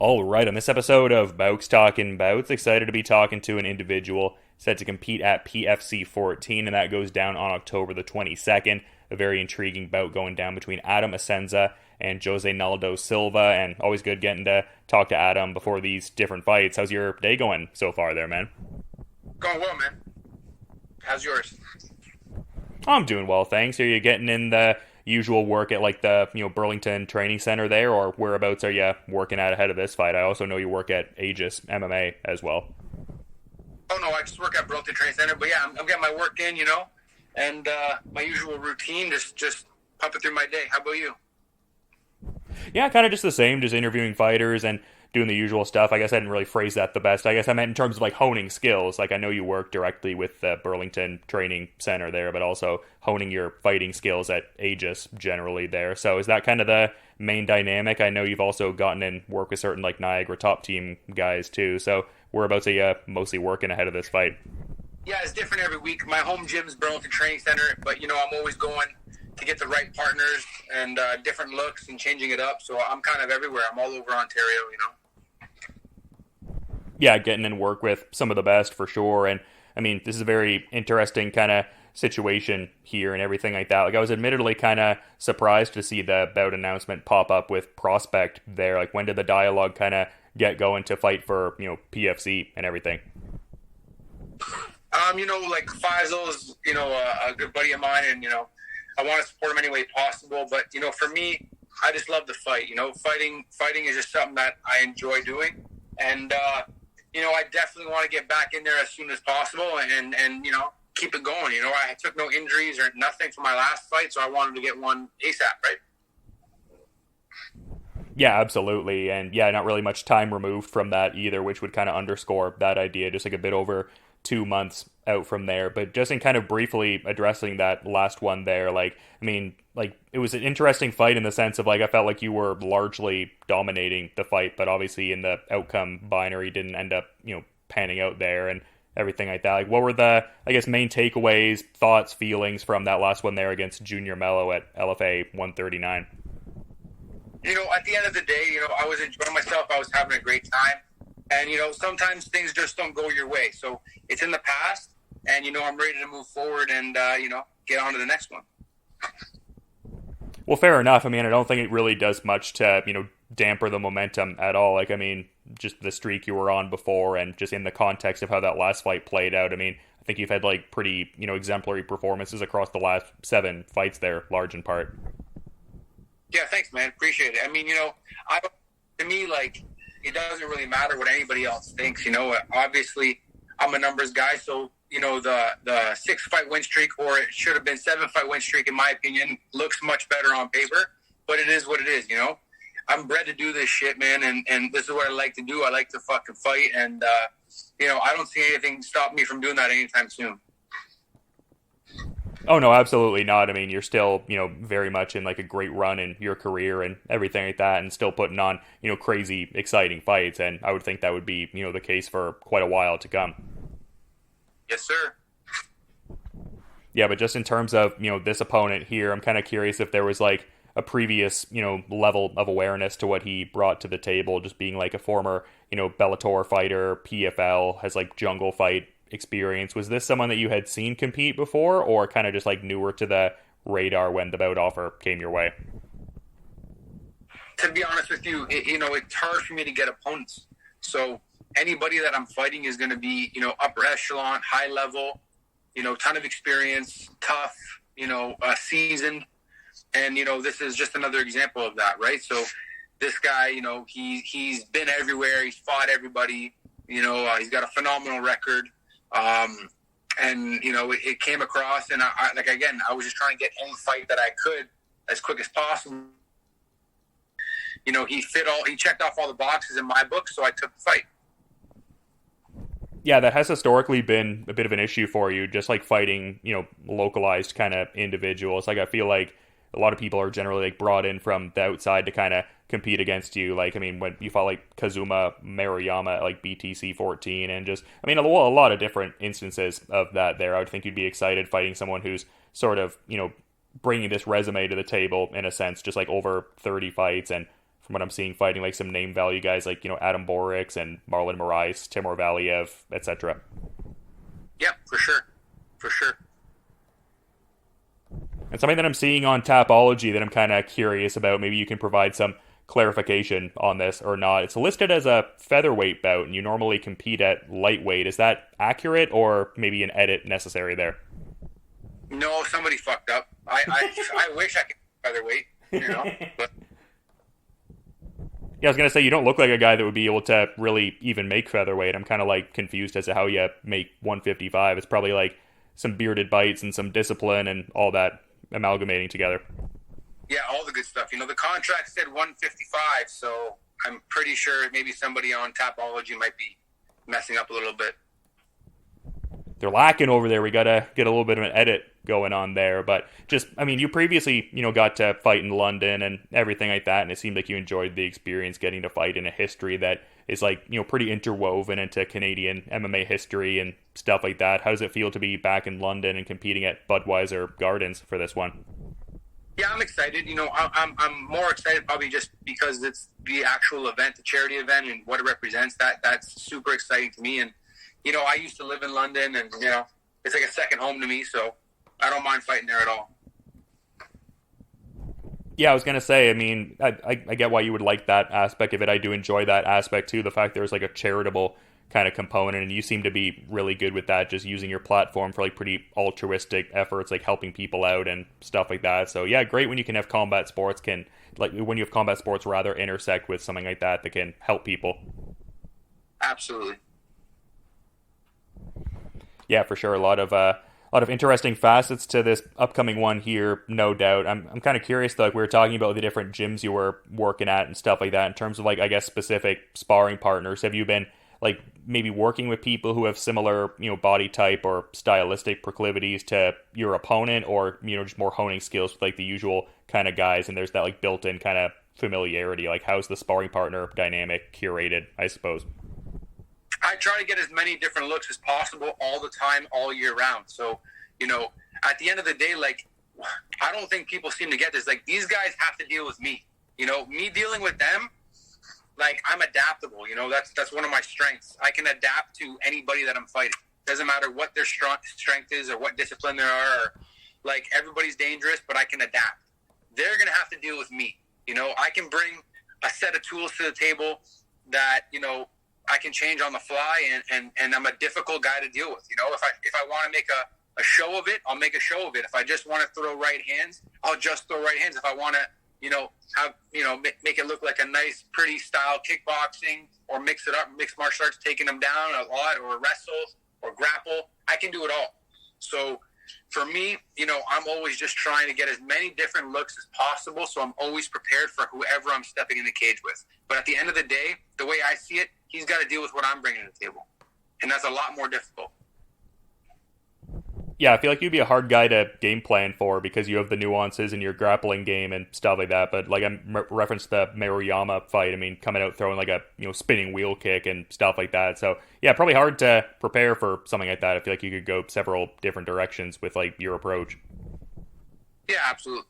All right, on this episode of Bowks Talking Bouts, excited to be talking to an individual set to compete at PFC 14, and that goes down on October the 22nd. A very intriguing bout going down between Assenza and Josenaldo Silva, and always good getting to talk to Adam before these different fights. How's your day going so far there, man? Going well, man. How's yours? I'm doing well, thanks. Are you getting in the usual work at like the Burlington Training Center there, or whereabouts are you working at ahead of this fight? I also know you work at Aegis MMA as well. Oh no, I just work at Burlington Training Center, but yeah, I'm getting my work in, and my usual routine, just pumping through my day. How about you? Yeah, kind of just the same, just interviewing fighters and doing the usual stuff. I guess I didn't really phrase that the best. I guess I meant in terms of like honing skills. Like I know you work directly with the Burlington Training Center there, but also honing your fighting skills at Aegis generally there. So is that kind of the main dynamic? I know you've also gotten in work with certain like Niagara top team guys too. So whereabouts are you mostly working ahead of this fight? Yeah, it's different every week. My home gym's Burlington Training Center, but I'm always going to get the right partners and different looks and changing it up. So I'm kind of everywhere. I'm all over Ontario. Yeah, getting in work with some of the best for sure. And I mean, this is a very interesting kind of situation here and everything like that. Like I was admittedly kind of surprised to see the bout announcement pop up with Prospect there. Like when did the dialogue kind of get going to fight for, PFC and everything? Like Faisal is, a good buddy of mine, and, I want to support him any way possible. But, for me, I just love the fight. Fighting is just something that I enjoy doing. And, I definitely want to get back in there as soon as possible and keep it going. I took no injuries or nothing for my last fight, so I wanted to get one ASAP, right? Yeah, absolutely. And yeah, not really much time removed from that either, which would kind of underscore that idea, just like a bit over 2 months out from there. But just in kind of briefly addressing that last one there, like, I mean, like, it was an interesting fight in the sense of, like, I felt like you were largely dominating the fight, but obviously in the outcome binary didn't end up, panning out there and everything like that. Like, what were the, I guess, main takeaways, thoughts, feelings from that last one there against Junior Mello at LFA 139? At the end of the day, I was enjoying myself. I was having a great time. And, sometimes things just don't go your way. So it's in the past, and, I'm ready to move forward and, get on to the next one. Well, fair enough. I mean, I don't think it really does much to, damper the momentum at all. Like, I mean, just the streak you were on before and just in the context of how that last fight played out. I mean, I think you've had, like, pretty, exemplary performances across the last 7 fights there, large in part. Yeah, thanks, man. Appreciate it. I mean, to me, like, it doesn't really matter what anybody else thinks. Obviously, I'm a numbers guy, so the 6-fight win streak, or it should have been 7-fight win streak, in my opinion, looks much better on paper. But it is what it is. I'm bred to do this shit, man, and this is what I like to do. I like to fucking fight, and I don't see anything stop me from doing that anytime soon. Oh, no, absolutely not. I mean, you're still, very much in like a great run in your career and everything like that, and still putting on, crazy, exciting fights. And I would think that would be, the case for quite a while to come. Yes, sir. Yeah, but just in terms of, this opponent here, I'm kind of curious if there was like a previous, level of awareness to what he brought to the table, just being like a former, Bellator fighter, PFL, has like jungle fight experience. Was this someone that you had seen compete before, or kind of just like newer to the radar when the bout offer came your way? To be honest with you, it's hard for me to get opponents. So anybody that I'm fighting is going to be, upper echelon, high level, ton of experience, tough, seasoned. And, this is just another example of that, right? So this guy, he's been everywhere. He's fought everybody. He's got a phenomenal record. It came across, and I was just trying to get any fight that I could as quick as possible. He checked off all the boxes in my book, so I took the fight. Yeah, that has historically been a bit of an issue for you, just like fighting, localized kind of individuals. Like, I feel like a lot of people are generally like brought in from the outside to kind of compete against you. Like, I mean, when you fought like Kazuma Maruyama at like BTC 14, and just, I mean, a lot of different instances of that there. I would think you'd be excited fighting someone who's sort of, bringing this resume to the table in a sense, just like over 30 fights and from what I'm seeing, fighting like some name value guys like, Adam Borix and Marlon Moraes, Timur Valiev, etc. Yeah, for sure. For sure. And something that I'm seeing on Tapology that I'm kind of curious about, maybe you can provide some clarification on this or not. It's listed as a featherweight bout, and you normally compete at lightweight. Is that accurate, or maybe an edit necessary there? No, somebody fucked up. I wish I could featherweight, but yeah, I was gonna say you don't look like a guy that would be able to really even make featherweight. I'm kind of like confused as to how you make 155. It's probably like some bearded bites and some discipline and all that amalgamating together. Yeah, all the good stuff. The contract said 155, so I'm pretty sure maybe somebody on Tapology might be messing up a little bit. They're lacking over there. We gotta get a little bit of an edit going on there. But just, you previously, got to fight in London and everything like that, and it seemed like you enjoyed the experience getting to fight in a history that is like, pretty interwoven into Canadian MMA history and stuff like that. How does it feel to be back in London and competing at Budweiser Gardens for this one? Yeah, I'm excited. I'm more excited probably just because it's the actual event, the charity event, and what it represents. That's super exciting to me. And I used to live in London, and it's like a second home to me. So I don't mind fighting there at all. Yeah, I was going to say, I get why you would like that aspect of it. I do enjoy that aspect too. The fact there's like a charitable kind of component, and you seem to be really good with that, just using your platform for like pretty altruistic efforts, like helping people out and stuff like that. So yeah, great when you can have combat sports when you have combat sports rather intersect with something like that can help people. Absolutely. Yeah, for sure. A lot of interesting facets to this upcoming one here, no doubt. I'm kind of curious though, like we were talking about the different gyms you were working at and stuff like that, in terms of like, I guess, specific sparring partners. Have you been like maybe working with people who have similar, body type or stylistic proclivities to your opponent, or, just more honing skills with like the usual kind of guys, and there's that like built-in kind of familiarity? Like, how's the sparring partner dynamic curated, I suppose? I try to get as many different looks as possible all the time, all year round. So, at the end of the day, like, I don't think people seem to get this. Like, these guys have to deal with me. Me dealing with them, like, I'm adaptable. That's one of my strengths. I can adapt to anybody that I'm fighting. Doesn't matter what their strength is or what discipline there are. Or, like, everybody's dangerous, but I can adapt. They're going to have to deal with me. I can bring a set of tools to the table that, I can change on the fly, and I'm a difficult guy to deal with. If I want to make a show of it, I'll make a show of it. If I just want to throw right hands, I'll just throw right hands. If I want to, have, make it look like a nice, pretty style kickboxing, or mix it up, mixed martial arts, taking them down a lot, or wrestle or grapple, I can do it all. So for me, I'm always just trying to get as many different looks as possible, so I'm always prepared for whoever I'm stepping in the cage with. But at the end of the day, the way I see it, he's got to deal with what I'm bringing to the table, and that's a lot more difficult. Yeah, I feel like you'd be a hard guy to game plan for, because you have the nuances in your grappling game and stuff like that. But like I referenced the Maruyama fight, coming out throwing like a spinning wheel kick and stuff like that. So yeah, probably hard to prepare for something like that. I feel like you could go several different directions with like your approach. Yeah, absolutely.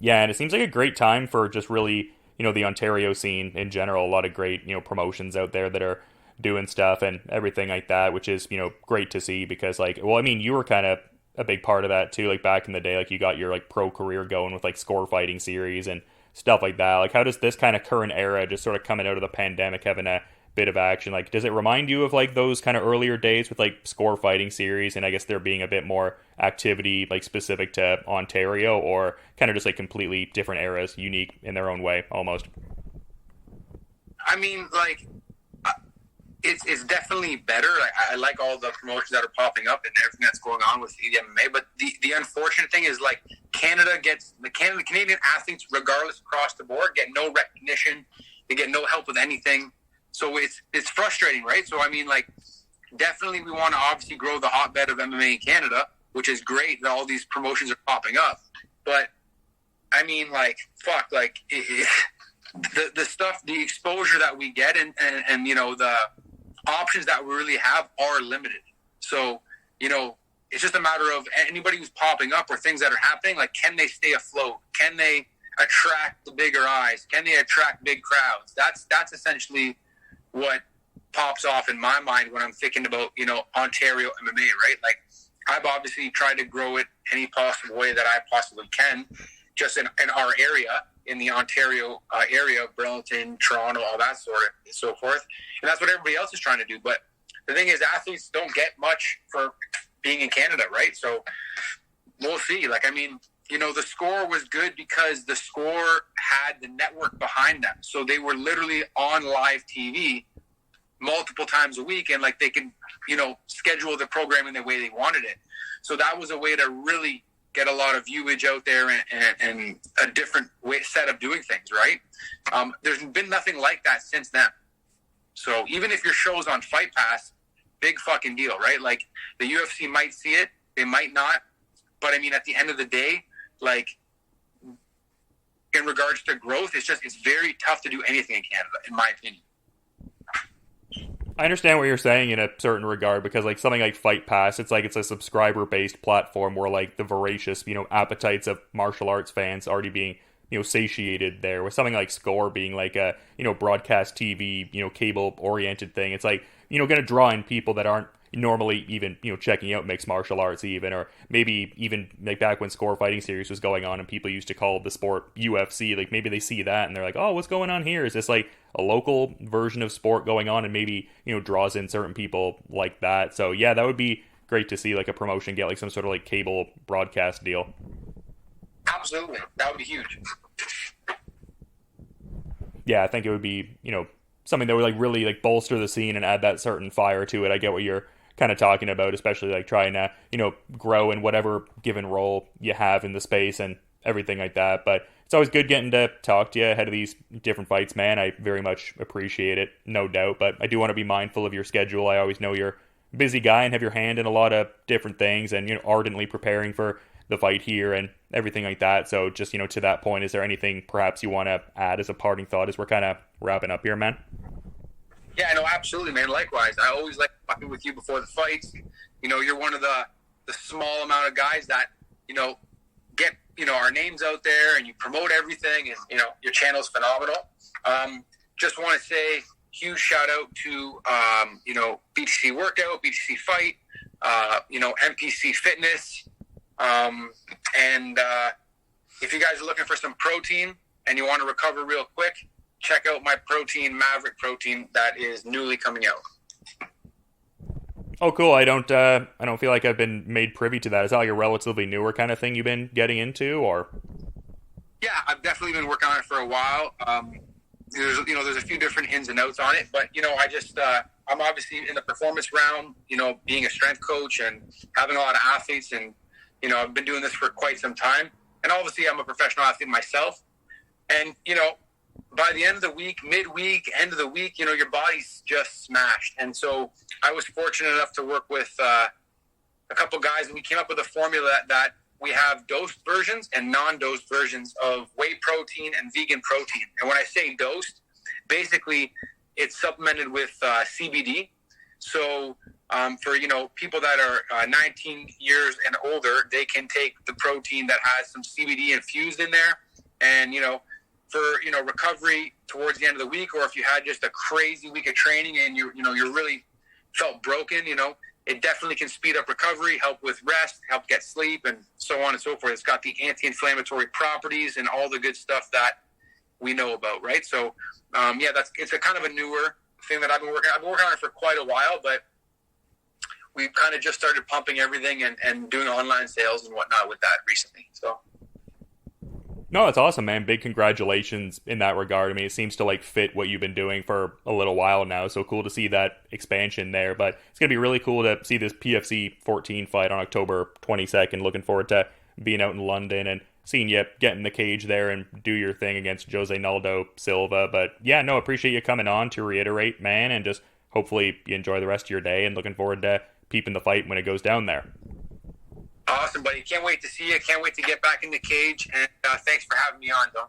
Yeah, and it seems like a great time for just really, the Ontario scene in general. A lot of great, promotions out there that are doing stuff and everything like that, which is, great to see, because like, you were kind of a big part of that too, like back in the day. Like, you got your like pro career going with like score fighting series and stuff like that. Like, how does this kind of current era, just sort of coming out of the pandemic, having a bit of action, like, does it remind you of like those kind of earlier days with like score fighting series, and I guess there being a bit more activity like specific to Ontario, or kind of just like completely different eras, unique in their own way almost? It's definitely better. I like all the promotions that are popping up and everything that's going on with the MMA. But the unfortunate thing is, like, the Canadian athletes, regardless across the board, get no recognition. They get no help with anything. So it's frustrating, right? So definitely we want to obviously grow the hotbed of MMA in Canada, which is great that all these promotions are popping up. But the stuff, the exposure that we get, and the options that we really have are limited. So, it's just a matter of anybody who's popping up or things that are happening, like, can they stay afloat? Can they attract the bigger eyes? Can they attract big crowds? That's essentially what pops off in my mind when I'm thinking about, Ontario MMA, right? Like, I've obviously tried to grow it any possible way that I possibly can, just in our area, in the Ontario area of Burlington, Toronto, all that sort of and so forth. And that's what everybody else is trying to do. But the thing is, athletes don't get much for being in Canada, right? So we'll see. Like, I mean, the score was good because the score had the network behind them. So they were literally on live TV multiple times a week, and like they could, schedule the programming the way they wanted it. So that was a way to really get a lot of viewage out there and a different set of doing things, right? There's been nothing like that since then. So even if your show's on Fight Pass, big fucking deal, right? Like, the UFC might see it, they might not. But I mean, at the end of the day, like, in regards to growth, it's very tough to do anything in Canada, in my opinion. I understand what you're saying in a certain regard, because like something like Fight Pass, it's a subscriber based platform where like the voracious, appetites of martial arts fans already being, satiated there. With something like Score being like a, broadcast TV, cable oriented thing, it's like, going to draw in people that aren't normally even, checking out mixed martial arts even, or maybe even like back when Score Fighting Series was going on and people used to call the sport UFC, like maybe they see that and they're like, oh, what's going on here? Is this like a local version of sport going on? And maybe, draws in certain people like that. So yeah, that would be great to see like a promotion get like some sort of like cable broadcast deal. Absolutely. That would be huge. Yeah, I think it would be, something that would like really like bolster the scene and add that certain fire to it. I get what you're kind of talking about, especially like trying to, grow in whatever given role you have in the space and everything like that. But it's always good getting to talk to you ahead of these different fights, man. I very much appreciate it, no doubt. But I do want to be mindful of your schedule. I always know you're a busy guy and have your hand in a lot of different things, and, ardently preparing for the fight here and everything like that. So just, to that point, is there anything perhaps you want to add as a parting thought as we're kind of wrapping up here, man? Yeah, no, absolutely, man. Likewise. I always like talking with you before the fights. You're one of the small amount of guys that, get, our names out there, and you promote everything, and, your channel's phenomenal. Just want to say huge shout out to, BTC Workout, BTC Fight, MPC Fitness. And if you guys are looking for some protein and you want to recover real quick, check out my protein, Maverick Protein, that is newly coming out. Oh, cool. I don't feel like I've been made privy to that. Is that like a relatively newer kind of thing you've been getting into, or? Yeah, I've definitely been working on it for a while. There's a few different ins and outs on it, but I'm obviously in the performance realm, being a strength coach and having a lot of athletes, and I've been doing this for quite some time. And obviously I'm a professional athlete myself. And, by the end of the week, midweek, end of the week, your body's just smashed. And so I was fortunate enough to work with a couple guys, and we came up with a formula that we have dosed versions and non-dosed versions of whey protein and vegan protein. And when I say dosed, basically it's supplemented with CBD. So for, people that are 19 years and older, they can take the protein that has some CBD infused in there. And, for, recovery towards the end of the week, or if you had just a crazy week of training and you're really felt broken, it definitely can speed up recovery, help with rest, help get sleep, and so on and so forth. It's got the anti-inflammatory properties and all the good stuff that we know about, right? So, it's a kind of a newer thing that I've been working on it for quite a while, but we've kind of just started pumping everything and doing online sales and whatnot with that recently. So. No, that's awesome, man. Big congratulations in that regard. I mean, it seems to like fit what you've been doing for a little while now. So cool to see that expansion there. But it's going to be really cool to see this PFC 14 fight on October 22nd. Looking forward to being out in London and seeing you get in the cage there and do your thing against Josenaldo Silva. But yeah, no, appreciate you coming on to reiterate, man, and just hopefully you enjoy the rest of your day, and looking forward to peeping the fight when it goes down there. Awesome, buddy. Can't wait to see you. Can't wait to get back in the cage. And thanks for having me on, Don.